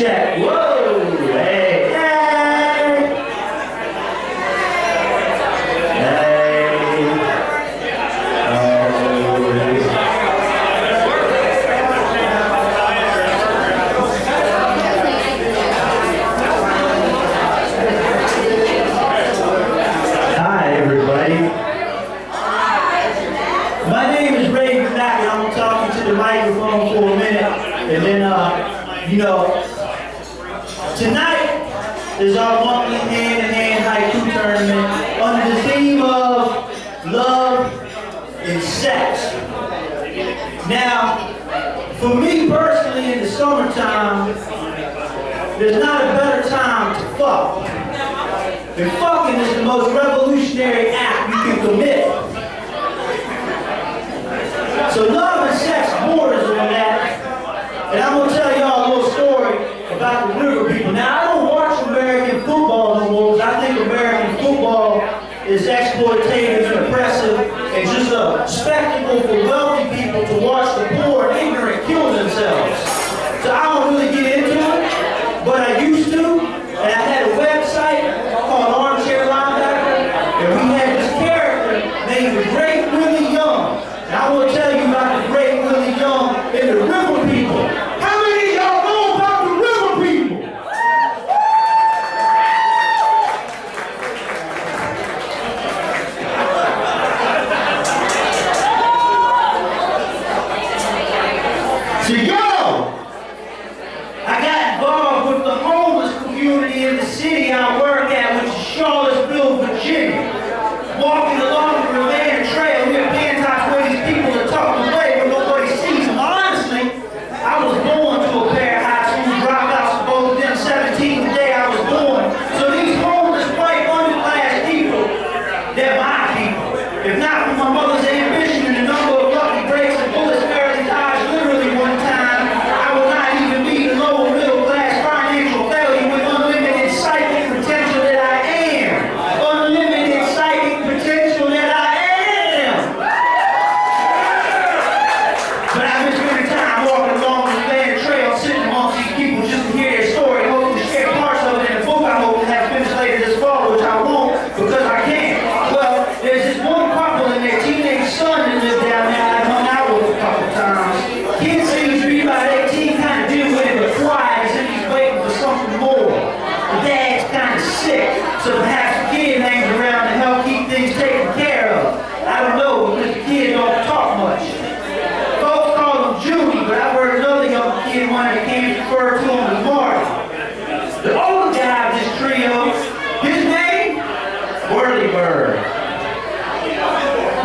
check. Whoa, hey, hey. Hi, everybody. My name is Mack, and I'm going to talk into the microphone for a minute, and then, tonight is our monthly hand-to-hand haiku tournament under the theme of love and sex. Now, for me personally, in the summertime, there's not a better time to fuck. And fucking is the most revolutionary act you can commit. So love and sex borders on that. And I'm going to tell y'all a little story about the river people. Now, I don't watch American football no more because I think American football is exploitative and oppressive and just a spectacle for wealthy people to watch the poor and ignorant kill themselves. So I don't really get into it, but I used to. And I had a website called Armchair Linebacker, and we had this character named the Great Willie Young. And I want to tell you about the Great Willie Young and the river people. How many of y'all know about the river people? So yo, I got involved with the homeless community in the city I work at, which is Charlottesville, Virginia. Walking along the Riviera Trail, we have bantox where these people are tucked away where nobody sees them. Honestly, I was born to a pair of high school dropouts, both of them 17 the day I was born. So these homeless, white, underclass people, they're my people. If not for my mother's ambition and the number of lucky breaks and bullets barely dodged literally one time, I would not even be the lower middle class financial failure with unlimited psychic potential that I am. Unlimited psychic potential that I am. But I've been spending time walking along the Riviera Trail, sitting amongst these people just to hear their story, hopefully share parts of it in a book I hope to have finished later this fall, which I won't because I can't. Well, there's this one couple and their teenage son that lived down there I hung out with a couple times. Kid seems to be about 18, kind of deal with it, but quiet as if he's waiting for something more. The dad's kind of sick, so perhaps the kid hangs around to help keep things taken care of. I don't know, because the kid don't talk much. Folks call him Judy, but I've heard another young kid, one that came referred to him as Marty. The older guy of this trio, his name, Whirlybird,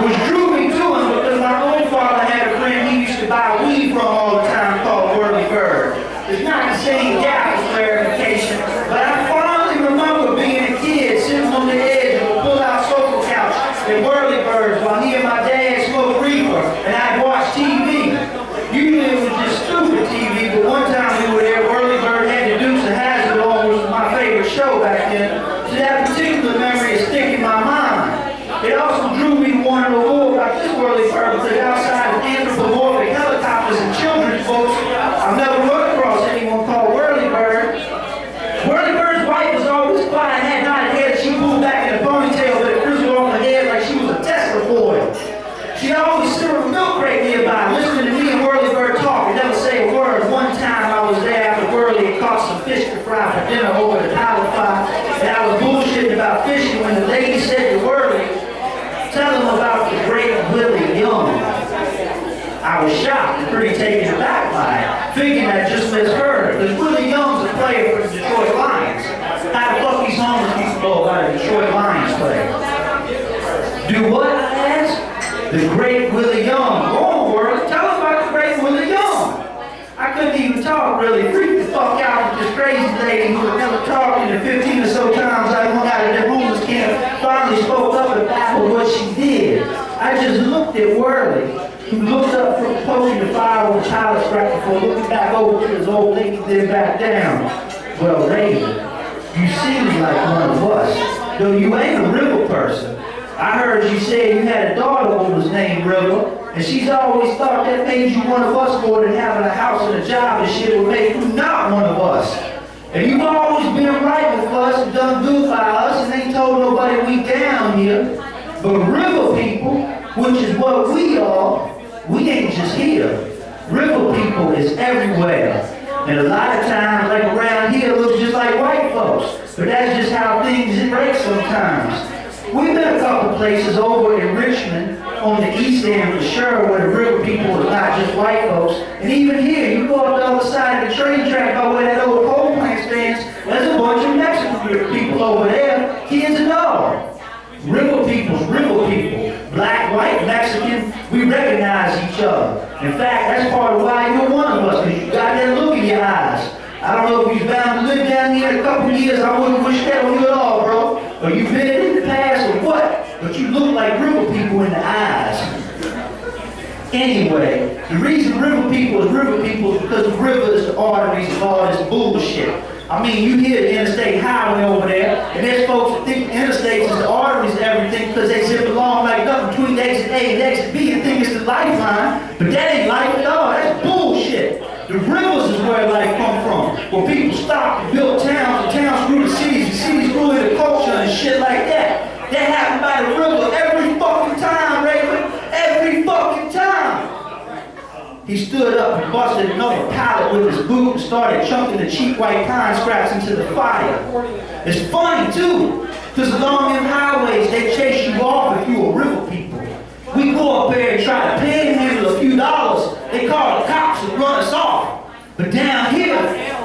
which drew me to him because my own father had a friend he used to buy weed from all the time called Whirlybird. It's not the same guy for clarification, but I fondly remember being a kid sitting on the edge of a pull-out sofa couch at Whirlybirds while he and my dad smoked reefer and I'd watch TV. Usually it was just stupid TV, but one time we were there, Whirlybird had the Dukes of Hazzard on, which was my favorite show back then, so that particular memory is sticking in my mind. It also drew me to want to know more about this Whirlybird because outside of anthropomorphic helicopters and children's books, I've never run across anyone called Whirlybird. Whirlybird's wife was always quiet and had not a hair that she pulled back in a ponytail, but it frizzled off her head like she was a Tesla foil. She'd always sit with a milk crate nearby, listening to me and Whirlybird talk and never say a word. One time I was there after Whirly had caught some fish to fry for dinner over the power fire, and I was bullshitting about fishing when the lady said to Whirly, "Tell him about the Great Willie Young." I was shocked and pretty taken aback by it, thinking I just misheard, because Willie Young's a player for the Detroit Lions. How the fuck these homeless people know about a Detroit Lions player? Do what, I asked? The Great Willie Young. Go on, Whirly, tell us about the Great Willie Young. I couldn't even talk, really. Freaked the fuck out with this crazy lady who had never talked in the 15 or so times I hung out at the homeless camp. Finally spoke up about what she did. I just looked at Whirly, who looked up from poking the fire on the child strike before looking back over to his old lady, then back down. Well, lady, you seem like one of us, though you ain't a river person. I heard you say you had a daughter who was named River, And she's always thought that made you one of us more than having a house and a job and shit would make you not one of us. And you've always been right with us and done good by us and ain't told nobody we down here. But river people, which is what we are, we ain't just here. River people is everywhere. And a lot of times, like around here, it looks just like white folks. But that's just how things break sometimes. We've been a couple places over in Richmond, on the east end for sure, where the river people are not just white folks. And even here, you go up the other side of the train track by where that old coal plant stands, there's a bunch of Mexican people over there, kids and all. River people, black, white, Mexican, we recognize each other. In fact, that's part of why you're one of us, because you got that look in your eyes. I don't know if you're bound to live down here in a couple of years, I wouldn't wish that on you at all, bro. Or you've been in the past or what, but you look like river people in the eyes. Anyway, the reason river people is because the river is the arteries of all this bullshit. I mean, you hear the interstate highway over there, and there's folks that think the interstates is the arteries of everything because they zip along like nothing between exit A and exit B and think it's the lifeline, but that ain't life at all. That's bullshit. The rivers is where life come from, where people stopped and built towns, and towns grew to cities, and cities grew into culture and shit like that. That happened by the river every fucking time, Raven. Every fucking time. He stood up and busted another pallet with his boot and started chunking the cheap white pine scraps into the fire. It's funny too, because along them highways they chase you off if you a river people. We go up there and try to panhandle a few dollars, they call the cops and run us off. But down here,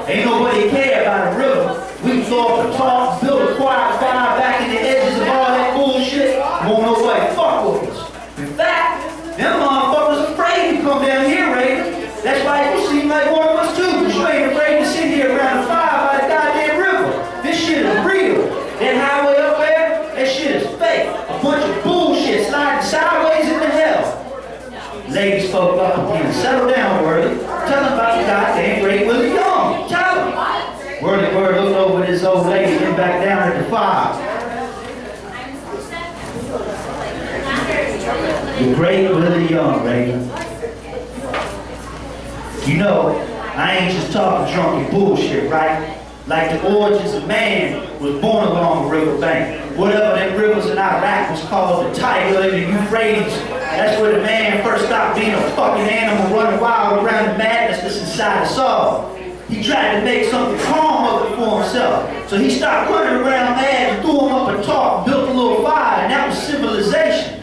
ain't nobody care about a river. We go up and talk, build a quiet fire back in the edges of all that bullshit, won't nobody fuck with us. In fact, them motherfuckers afraid to come down here, Ray. That's why you seem like one of us too, because you ain't afraid to sit here around the fire by the goddamn river. This shit is real. That highway up there, that shit is fake. A bunch of bullshit sliding sideways into hell. Ladies spoke up again. Settle down, Worthy. Tell them about the goddamn Great Willie Young. Tell them. Worthy looked over at this old lady and back down at the fire. The Great Willie Young, Reagan. You know, I ain't just talking drunky bullshit, right? Like the origins of man was born along a riverbank. Whatever them rivers in Iraq was called the Tiger and the Euphrates. That's where the man first stopped being a fucking animal running wild around the madness that's inside us all. He tried to make something calm of it for himself. So he stopped running around mad and threw him up a tarp and built a little fire, and that was civilization.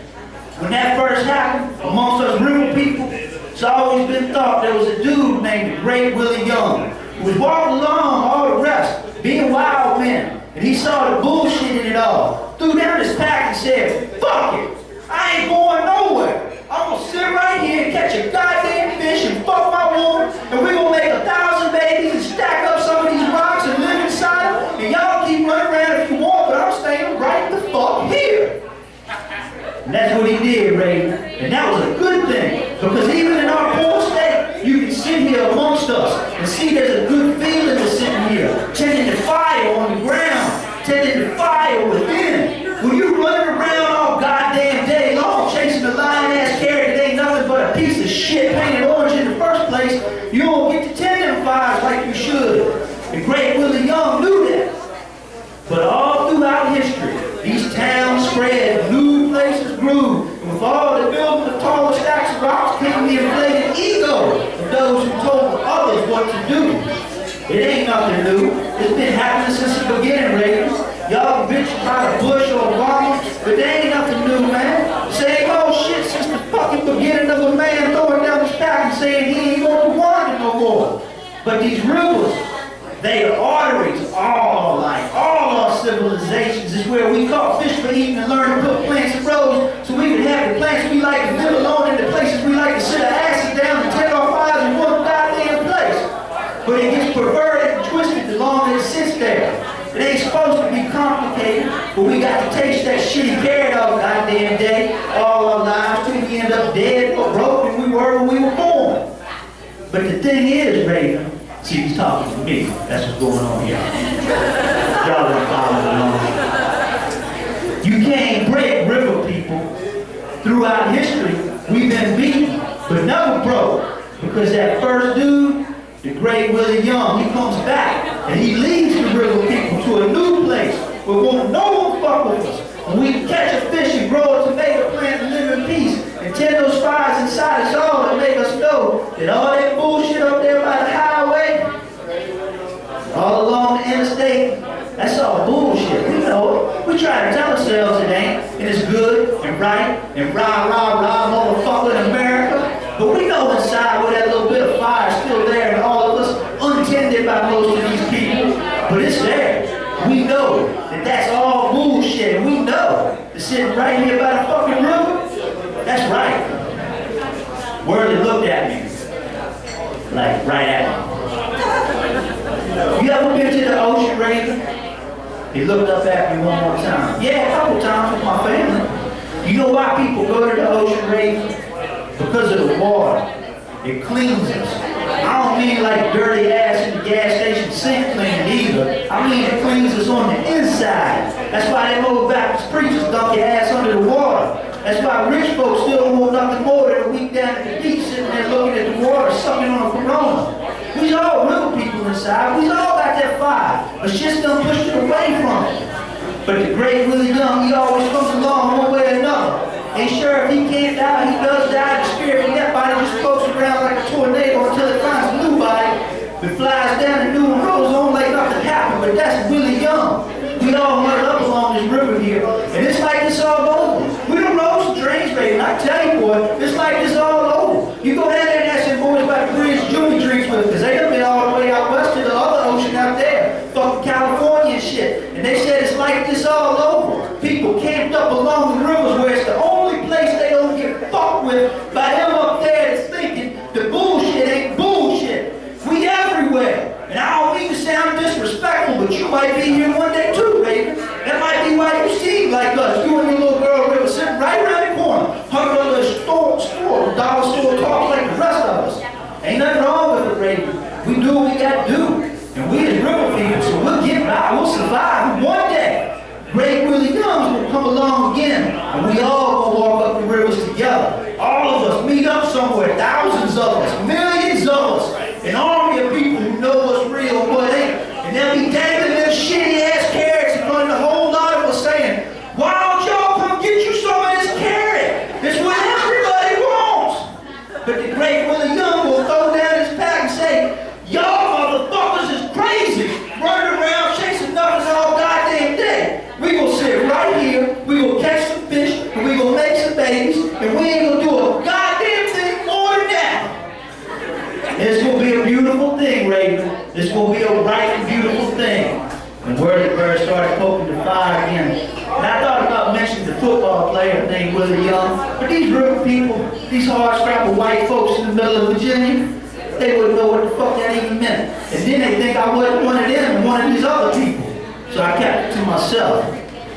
When that first happened, amongst us river people, it's always been thought there was a dude named the Great Willie Young who was walking along all the rest, being wild men, and he saw the bullshit in it all. Threw down his pack and said, "Fuck it, I ain't going nowhere. I'm gonna sit right here and catch a goddamn fish and fuck my woman, and we're gonna make 1,000 babies and stack up some of these rocks and live inside them, and y'all keep running around if you want, but I'm staying right the fuck here." And that's what he did, Ray. And that was a good thing. Because even in our poor state, you can sit here amongst us and see there's a good feeling to sitting here. Tending the fire on the ground. Tending the fire within. When you running around all goddamn day long chasing a lion-ass carrot that ain't nothing but a piece of shit painted orange in the first place, you don't get to tend them fires like you should. The Great Willie Young knew that. But all throughout history, these towns spread, new places grew, and with all the building of taller stacks of rocks came the inflated ego of those who told others what to do. It ain't nothing new. It's been happening since the beginning, Reagan. Y'all bitch about Bush or Obama, but they ain't nothing new, man. Same old shit since the fucking beginning of a man throwing down his pack and saying he ain't going to wander no more. But these rivers, they are arteries, all our civilizations is where we caught fish for eating and learned to put plants in rows so we can have the plants we like to live alone in the places we like to sit our asses down and take our fires in one goddamn place. But it gets perverted and twisted the longer it sits there. It ain't supposed to be complicated, but we got to taste that shitty carrot all goddamn day, all our lives till we end up dead or broke than we were when we were born. But the thing is, Raven, see, he's talking to me. That's what's going on here. Y'all are following along. You can't break river people. Throughout history, we've We've been beaten, but never broke. Because that first dude, the great Willie Young, he comes back and he leads the river people to a new place where no one fuck with us. And we can catch a fish and grow a tomato plant and live in peace. And tend those fires inside us all that make us know that all that bullshit up there by the highway, all along the interstate, that's all bullshit. We know it. We try to tell ourselves it ain't, and it's good and right and rah, motherfucker in America. But we know inside where that little bit of fire is still there and all of us, untended by most of these people. But it's there. We know that that's all bullshit. And we know that sitting right here by the fucking river, that's right. Worley looked at me. Like, right at me. You ever been to the ocean, Raven? He looked up at me one more time. Yeah, a couple times with my family. You know why people go to the ocean, Raven? Because of the water. It cleans us. I don't mean like dirty ass in the gas station sink cleaning either. I mean it cleans us on the inside. That's why them old Baptist preachers dump your ass under the water. That's why rich folks still don't want nothing more than a week down at the beach sitting there looking at the water, sucking on a Corona. We all real people inside. We all got that fire. But shit's done pushed it away from it. But the great Willie Young, he always comes along one way or another. Ain't sure if he can't die, he does die. The spirit of that body just floats around like a tornado until it finds a new body. It flies down and new one rolls on like nothing happened. But that's Willie Young. We all huddled up along this river here. And it's like this all over. We don't know some trains, baby. I tell you, boy, it's like this all over. You go down there and ask them boys about the bridge Junior drinks with, because they done been all the way out west to the other ocean out there. Fucking California and shit. And they said it's like this all over. People camped up along the rivers where it's the only place they don't get fucked with by them up there that's thinking the bullshit ain't bullshit. We everywhere. And I don't mean to sound disrespectful, but you might be here one day too, baby. That might be why you seem like us. You and your little girl River sitting right around the corner, hugging on the dollar store, talking like the rest of us. Ain't nothing wrong with it, Raven. We do what we gotta do. And we as river people, so we'll get by, we'll survive. One day, great Willie Young will come along again, and we all gonna walk up the rivers together. All of us meet up somewhere, thousands of us, millions of us, an army of people who know what's real and what ain't. And they'll be dangling them shitty ass carrots in front of the whole lot of us saying, why don't y'all come get you some of this carrot? It's what everybody wants. But the great Willie Young will throw down his pack and say, y'all motherfuckers is crazy, running around chasing nothing all goddamn day. We gonna sit right here, we gonna catch some fish, and we gonna make some babies, and we ain't gonna do a goddamn thing more than that. It's gonna be a beautiful thing, Raven. It's gonna be a right and beautiful thing. And Worthy Bird started poking the fire again. And I thought about mentioning the football player named Willie Young, but these real people, these hard-scrapper white folks in the middle of Virginia, they wouldn't know what the fuck that even meant. And then they think I wasn't one of them and one of these other people. So I kept it to myself.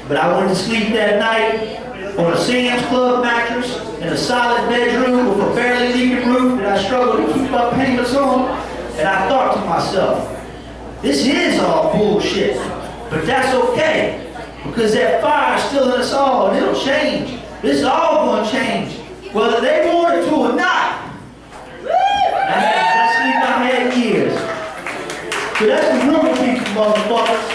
But I went to sleep that night on a Sam's Club mattress in a solid bedroom with a barely leaking roof that I struggled to keep up payments on. And I thought to myself, this is all bullshit. But that's okay. Because that fire is still in us all and it'll change. This is all going to change. Whether they want it to or not. That sleep I had years. So that's the river people, motherfuckers.